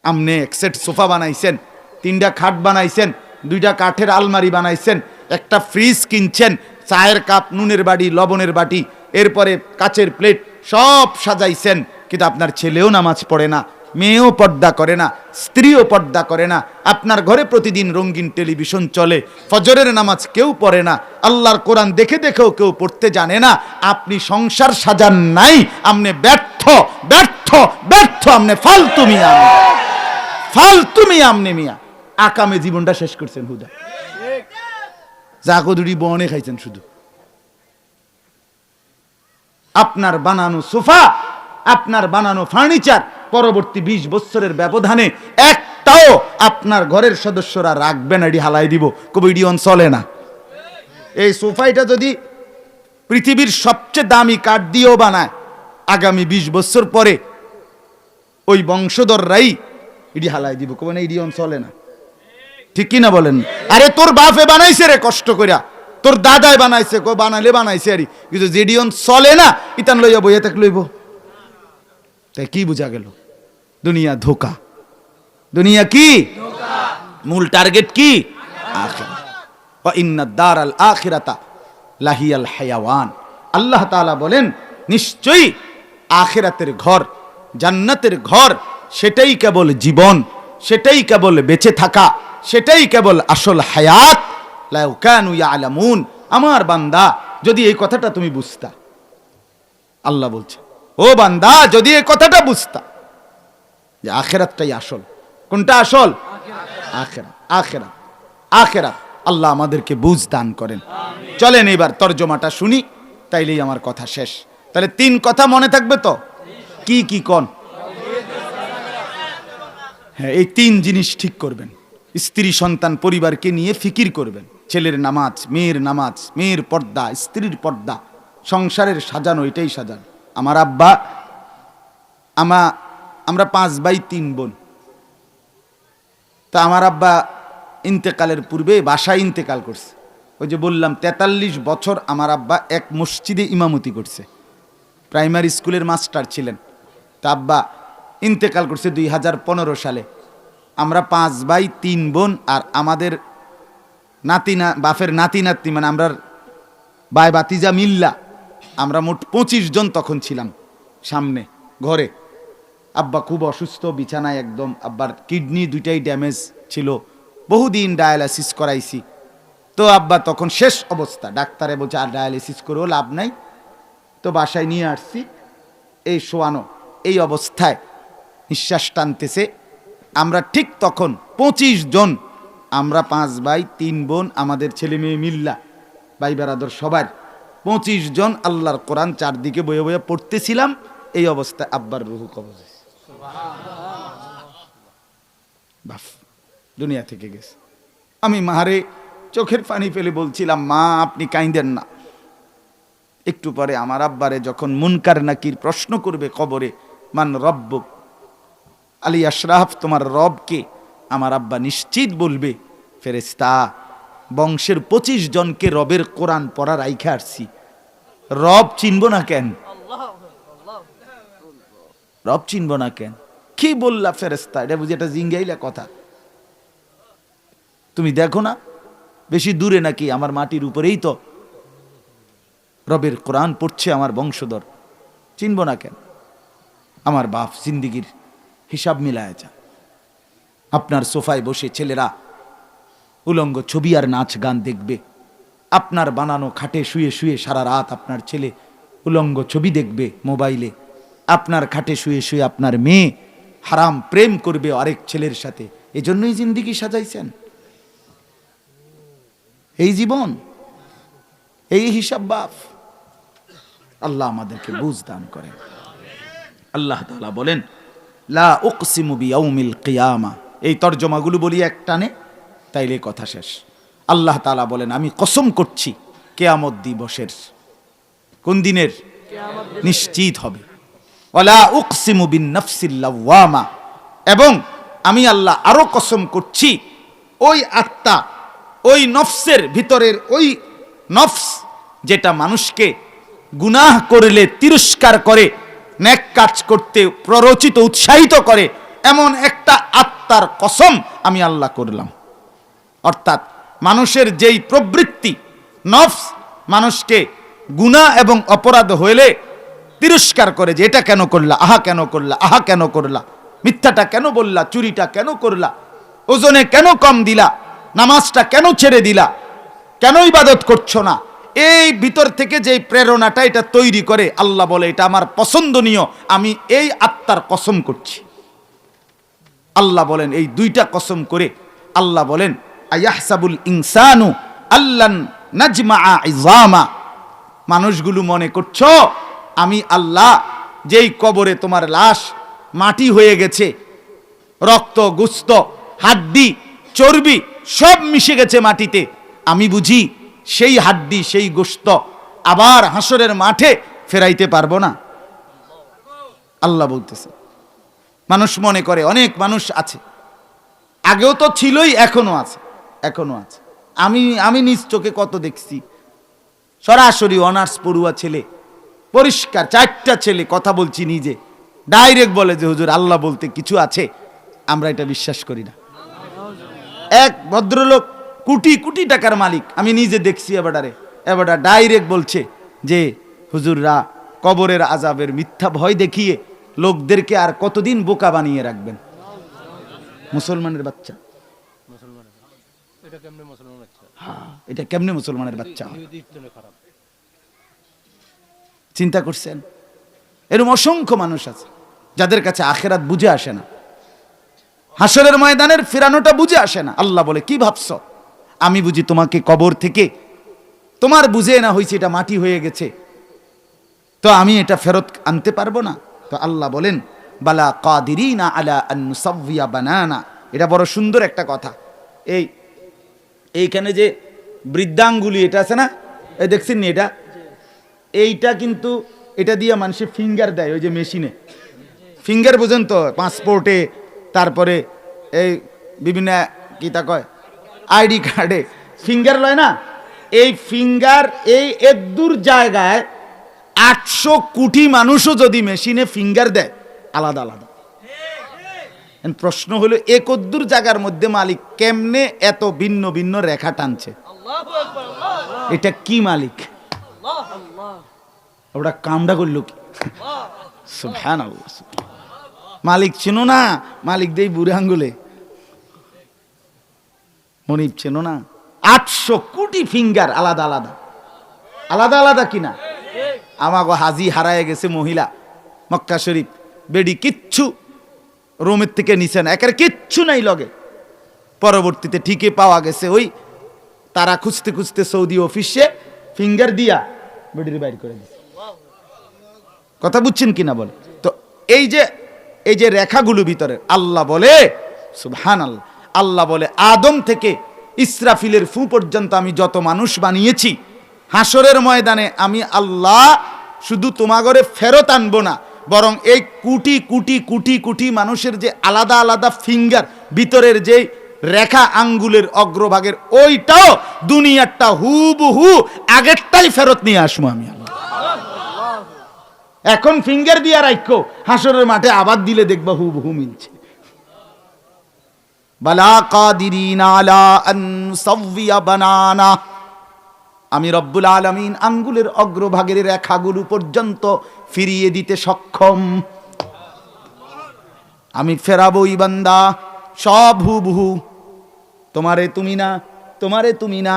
আমনে এক set sofa বানাইছেন, 3টা খাট বানাইছেন, 2টা কাঠের আলমারি বানাইছেন, একটা ফ্রিজ কিনছেন, চায়ের কাপ, নুনের বাটি, লবণের বাটি, এরপরে কাচের প্লেট সব সাজাইছেন, কিন্তু আপনার ছেলেও নামাজ পড়ে না, মেয়েও পর্দা করে না, স্ত্রীও পর্দা করে না। আপনার ঘরে প্রতিদিন রঙিন টেলিভিশন চলে, ফজরের নামাজ কেউ পড়ে না, আল্লাহর কোরআন দেখে দেখেও কেউ পড়তে জানে না। আপনি সংসার সাজান নাই, আপনি ব্যর্থ ব্যর্থ ব্যর্থ, আপনি ফালতু মিয়া, ফালতু মিয়া, আপনি মিয়া আকামে জীবনটা শেষ করছেন হুদা। জাগো দুটি বনে খাইছেন শুধু। আপনার বানানো সোফা, আপনার বানানো ফার্নিচার পরবর্তী 20 বছরের ব্যবধানে একটাও আপনার ঘরের সদস্যরা রাখবে না, এটি হালাই দিব, কবিডিয়ন চলে না। এই সোফাইটা যদি পৃথিবীর সবচেয়ে দামি কাঠ দিয়েও বানায়, আগামী 20 বছর পরে ওই বংশধররাই এটি হালাই দিব, কবে না ইডিয়ন চলে না। ঠিক কিনা বলেন? আরে তোর বাপে বানাইছে রে কষ্ট করিয়া, তোর দাদায় বানাইছে, কো বানাইলে বানাইছে আরে, কিন্তু জেডিয়ন চলে না, ইতান লইয়া বইয়া থাক লইব। তাই কি বুঝা গেল? দুনিয়া ধোকা। দুনিয়া কি ধোকা, মূল টার্গেট কি আখিরাত। ওয়া ইন্নাদ দারাল আখিরাতা লাহিয়াল হায়াওয়ান। আল্লাহ তাআলা বলেন নিশ্চয়ই আখিরাতের ঘর, জান্নাতের ঘর, সেটাই কেবল জীবন, সেটাই কেবল বেঁচে থাকা, সেটাই কেবল আসল হায়াত। লাউ কানু ইয়ালামুন। আমার বান্দা যদি এই কথাটা তুমি বুঝতা, আল্লাহ বলছে ও বান্দা যদি এই কথাটা বুঝতা যে আখিরাতটাই আসল। কোনটা আসল? আখিরাত, আখিরাত, আখিরাত। আল্লাহ আমাদেরকে বুঝ দান করেন। চলেন এবার তরজমাটা শুনি, তাইলেই আমার কথা শেষ। তাহলে 3 কথা মনে থাকবে তো? কি কি কোন? হ্যাঁ, এই 3 জিনিস ঠিক করবেন। স্ত্রী সন্তান পরিবারকে নিয়ে ফিকির করবেন। ছেলের নামাজ, মেয়ের পর্দা, স্ত্রীর পর্দা, সংসারের সাজানো, এটাই সাজানো। আমার আব্বা, আমরা 5 ভাই 3 বোন। তা আমার আব্বা ইন্তেকালের পূর্বে বাসায় ইন্তেকাল করছে। ওই যে বললাম 43 বছর আমার আব্বা এক মসজিদে ইমামতি করছে, প্রাইমারি স্কুলের মাস্টার ছিলেন। তা আব্বা ইন্তেকাল করছে 2015 সালে। আমরা 5 ভাই 3 বোন, আর আমাদের বাপের নাতি নাতনি, মানে আমরা ভাই বাতিজা মিল্লা, আমরা মোট 25 জন তখন ছিলাম সামনে ঘরে। আব্বা খুব অসুস্থ, বিছানায় একদম। আব্বার কিডনি 2টাই ড্যামেজ ছিল, বহুদিন ডায়ালাইসিস করাইছি। তো আব্বা তখন শেষ অবস্থা, ডাক্তারে বলছে আর ডায়ালাইসিস করেও লাভ নাই। তো বাসায় নিয়ে আসছি, এই শোয়ানো, এই অবস্থায় নিঃশ্বাস টানতেছে। আমরা ঠিক তখন 25 জন, আমরা 5 ভাই 3 বোন, আমাদের ছেলে মেয়ে মিল্লা, ভাই বেরাদর সবার 25 জন আল্লাহর কোরআন চারদিকে বয়ে বয়ে পড়তেছিলাম। এই অবস্থায় আব্বার রূহ কবজ হয়েছে, বাফ দুনিয়া থেকে গেছে। আমি মারে চোখের পানি ফেলে বলছিলাম, মা আপনি কাইন্দেন না। একটু পরে আমার আব্বারে যখন মুনকার নাকির প্রশ্ন করবে কবরে, মান রব্বুক, আলী আশরাফ তোমার রব কে? আমার আব্বা নিশ্চিত বলবে ফেরেশতা, বংশের 25 জনকে রবের কোরআন পড়া রাইখা আসছি, রব চিনব না কেন? রব চিনব না কেন? কি বললা ফেরেশতা? এটা বুঝি এটা জিঙ্গাইলা কথা। তুমি দেখো না বেশি দূরে নাকি, আমার মাটির উপরেই তো রবের কোরআন পড়ছে আমার বংশধর, চিনব না কেন? আমার বাপ জিন্দিগির হিসাব মিলায় যা। আপনার সোফায় বসে ছেলেরা উলঙ্গ ছবি আর নাচ গান দেখবে, আপনার বানানো খাটে শুয়ে শুয়ে সারা রাত আপনার ছেলে উলঙ্গ ছবি দেখবে মোবাইলে, আপনার খাটে শুয়ে শুয়ে আপনার মেয়ে হারাম প্রেম করবে আরেক ছেলের সাথে। এজন্যই জিন্দিগি সাজাইছেন, এই জীবন, এই হিসাব বাপ। আল্লাহ আমাদেরকে বুঝ দান করেন। আল্লাহ তাআলা বলেন লা উকসিমু বিয়াউমিল কিয়ামা। এই তরজমাগুলো বলি এক টানে, তাইলে কথা শেষ। আল্লাহ তাআলা বলেন আমি কসম করছি কিয়ামত দিবসের। কোন দিনের? নিশ্চিত হবে। ওয়ালা উকসিমু বিন নাফসিল লাওয়ামা। এবং আমি আল্লাহ আরো কসম করছি ওই আত্মা, ওই নফসের ভিতরের ওই নফস যেটা মানুষকে গুনাহ করলে তিরস্কার করে, নেক কাজ করতে প্ররোচিত উৎসাহিত করে, এমন একটা আত্মার কসম আমি আল্লাহ করলাম। অর্থাৎ মানুষের যেই প্রবৃত্তি নফস মানুষকে গুনাহ এবং অপরাধ হইলে তিরস্কার করে, যে এটা কেন করলা, আহা কেন করলা, আহা কেন করলা, মিথ্যাটা কেন বললা, চুরিটা কেন করলা, ওজনে কেন কম দিলা, নামাজটা কেন ছেড়ে দিলা, কেন ইবাদত করছো না, এই ভিতর থেকে যে প্রেরণাটা এটা তৈরি করে, আল্লাহ বলে এটা আমার পছন্দনীয়, আমি এই আত্মার কসম করছি। আল্লাহ বলেন এই দুইটা কসম করে আল্লাহ বলেন আয়াহসাবুল ইনসানু আল্লান নাজমাআ ইযামা, মানুষগুলো মনে করছো আমি আল্লাহ যেই কবরে তোমার লাশ মাটি হয়ে গেছে, রক্ত গোস্ত হাড্ডি চর্বি সব মিশে গেছে মাটিতে, আমি বুঝি সেই হাড্ডি সেই গোস্ত আবার হাসরের মাঠে ফেরাইতে পারবো না? আল্লাহ বলতেছে। মানুষ মনে করে, অনেক মানুষ আছে, আগেও তো ছিলই, এখনো আছে, এখনো আছে। আমি নিজ চোখে কত দেখছি, সরাসরি অনার্স পড়ুয়া ছেলে, পরিষ্কার 4টা ছেলে, কথা বলছি নিজে, ডাইরেক্ট বলে যে হুজুর আল্লাহ বলতে কিছু আছে, আমরা এটা বিশ্বাস করি না। এক ভদ্রলোক কোটি কোটি টাকার মালিক, আমি নিজে দেখছি, এবার ডাইরেক্ট বলছে যে হুজুররা কবরের আযাবের মিথ্যা ভয় দেখিয়ে লোকদেরকে আর কতদিন বোকা বানিয়ে রাখবেন। মুসলমানের বাচ্চা, এটা কেমনে মুসলমানের বাচ্চা? চিন্তা করছেন? এরকম অসংখ্য মানুষ আছে যাদের কাছে আখিরাত বুঝে আসে না, হাসরের ময়দানের ফিরানোটা বুঝে আসে না। আল্লাহ বলে কি ভাবছো আমি বুঝি তোমাকে কবর থেকে, তোমার বুঝে না হয়েছে এটা মাটি হয়ে গেছে, তো আমি এটা ফেরত আনতে পারবো না? তো আল্লাহ বলেন বালা কাদিরিনা আলা আন নুসাওয়িয়া বানানা। এটা বড় সুন্দর একটা কথা। এইখানে যে বৃদ্ধাঙ্গুলি এটা আছে না, এই দেখছেন নি, এইটা কিন্তু এটা দিয়ে মানুষে ফিঙ্গার দেয়, ওই যে মেশিনে ফিঙ্গার, বুঝেন তো, পাসপোর্টে, তারপরে এই বিভিন্ন কি তা কয় আইডি কার্ডে ফিঙ্গার লয় না, এই ফিঙ্গার এই এদূর জায়গায় 800 কোটি মানুষও যদি মেশিনে ফিঙ্গার দেয় আলাদা আলাদা। প্রশ্ন হলো এ কদ্দুর জায়গার মধ্যে মালিক কেমনে এত ভিন্ন ভিন্ন রেখা টানছে? এটা কি মালিক? ওটা কামটা করলো কি? সুবহানাল্লাহ। মালিক চেনো না? মালিক দেই বুড়ে আঙ্গুলে, মনিব চেনো না? 800 কোটি ফিঙ্গার আলাদা আলাদা, আলাদা আলাদা কিনা? আমাগো হাজি হারায় গেছে মহিলা মক্কা শরীফ, বেডি কিচ্ছু রোমের থেকে নিচে না, একের কিচ্ছু নাই লগে। পরবর্তীতে ঠিকই পাওয়া গেছে, ওই তারা খুঁজতে খুঁজতে সৌদি অফিসে ফিঙ্গার দিয়া বেডির বাইর করে দিচ্ছে। কথা বুঝছেন কিনা বলে? তো এই যে রেখাগুলো ভিতরে আল্লাহ বলে সুবহানাল্লাহ, আল্লাহ বলে আদম থেকে ইসরাফিলের ফু পর্যন্ত আমি যত মানুষ বানিয়েছি, হাসরের ময়দানে আমি আল্লাহ শুধু তোমাগরে ফেরত আনবো না, বরং এই কোটি কোটি কোটি কোটি মানুষের যে আলাদা আলাদা ফিঙ্গার ভিতরের যে রেখা আঙ্গুলের অগ্রভাগের, ওইটাও দুনিয়ারটা হুবহু আগেরটাই ফেরত নিয়ে আসবো আমি আল্লাহ। এখন ফিঙ্গার দিয়া রাখো, হাসরের মাঠে আবার দিলে দেখবা হুবহু মিলছে। বালা কাদিরিনা আলা আন নুসাওয়িয়া বানানা, আমি রব্বুল আলামিন আঙ্গুলের অগ্রভাগের রেখাগুলো পর্যন্ত ফিরিয়ে দিতে সক্ষম। আমি ফেরাবই বান্দা সব হুবহু, তোমারে তুমি না, তোমারে তুমি না,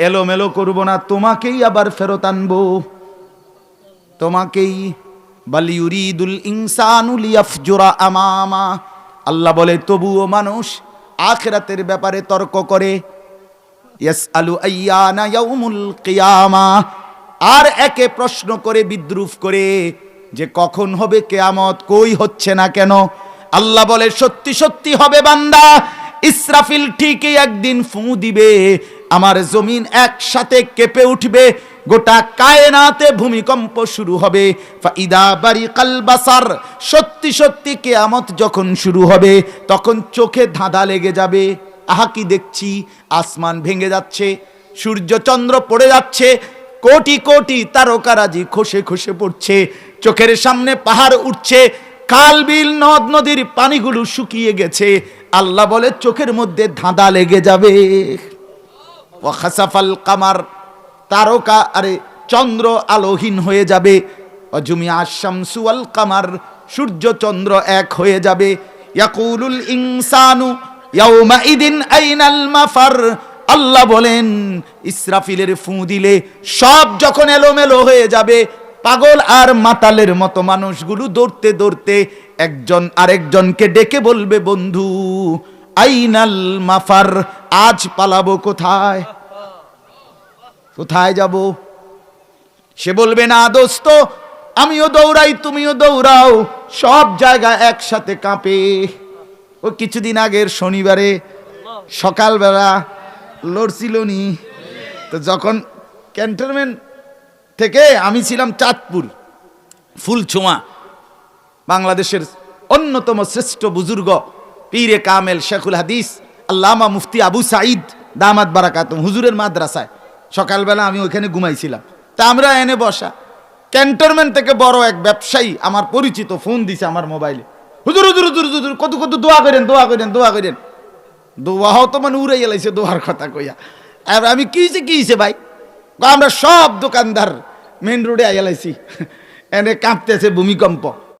এলোমেলো করব না, তোমাকেই আবার ফেরত আনবো, তোমাকেই। বাল ইউরিদুল ইনসানু লিয়াফজুরা আমামা, আল্লাহ বলে তবুও মানুষ আখিরাতের ব্যাপারে তর্ক করে। ইয়াসআলু আইয়ানা ইয়াউমুল কিয়ামা, আর একে প্রশ্ন করে বিদ্রুপ করে যে কখন হবে কিয়ামত, কই হচ্ছে না কেন? আল্লাহ বলে সত্যি সত্যি হবে বান্দা, ইসরাফিল ঠিকই একদিন ফু দিবে, আমার জমিন একসাথে কেঁপে উঠবে, গোটা কায়নাতে ভূমিকম্প শুরু হবে। ফাইদা বারিকাল বাসার, সত্যি সত্যি কিয়ামত যখন শুরু হবে তখন চোখে ধাঁধা লেগে যাবে। আহা কি দেখছি, আসমান ভেঙে যাচ্ছে, সূর্য চন্দ্র পড়ে যাচ্ছে, কোটি কোটি তারকারাজি খসে খসে পড়ছে, চোখের সামনে পাহাড় উঠছে, খাল বিল নদ নদীর পানিগুলো শুকিয়ে গেছে। আল্লাহ বলে চোখের মধ্যে ধাঁধা লেগে যাবে। ওয়া খাসাফাল কামার, তারকা আরে চন্দ্র আলোহীন হয়ে যাবে। অজুমিয়া শামসু ওয়াল কামার, সূর্য চন্দ্র এক হয়ে যাবে। ইয়াকুলুল ইনসানু ইয়াউমাইদিন আইনাল মাফার, আল্লাহ বলেন ইসরাফিলের ফু দিলে সব যখন এলোমেলো হয়ে যাবে, পাগল আর মাতালের মতো মানুষগুলো দৌড়তে দৌড়তে একজন আরেকজনকে ডেকে বলবে, বন্ধু আইনাল মাফার, আজ পালাবো কোথায়, কোথায় যাব? সে বলবে, না দোস্ত, আমিও দৌড়াই তুমিও দৌড়াও, সব জায়গা একসাথে কাঁপে। ও কিছুদিন আগের শনিবারে সকালবেলা লড়ছিল নি, তো যখন ক্যান্টনমেন্ট থেকে আমি ছিলাম চাঁদপুর ফুলছোয়া, বাংলাদেশের অন্যতম শ্রেষ্ঠ বুজুর্গ পীরে কামেল শেখুল হাদিস আল্লামা মুফতি আবু সাঈদ দামাত বারাকাতুম হুজুরের মাদ্রাসায় সকালবেলা আমি ওইখানে ঘুমাইছিলাম। তা আমরা এনে বসা, ক্যান্টনমেন্ট থেকে বড় এক ব্যবসায়ী আমার পরিচিত ফোন দিছে আমার মোবাইলে, হুজুর হুজুর হুজুর হুজুর কত কত দোয়া করেন, দোয়া করেন, দোয়া করেন। দোয়াও তো মানে উড়ে গেলাইছে দোয়ার কথা কইয়া। আর আমি কি হয়েছে ভাই? আমরা সব দোকানদার মেন রোডে আইলাইছি, এনে কাঁপতেছে ভূমিকম্প।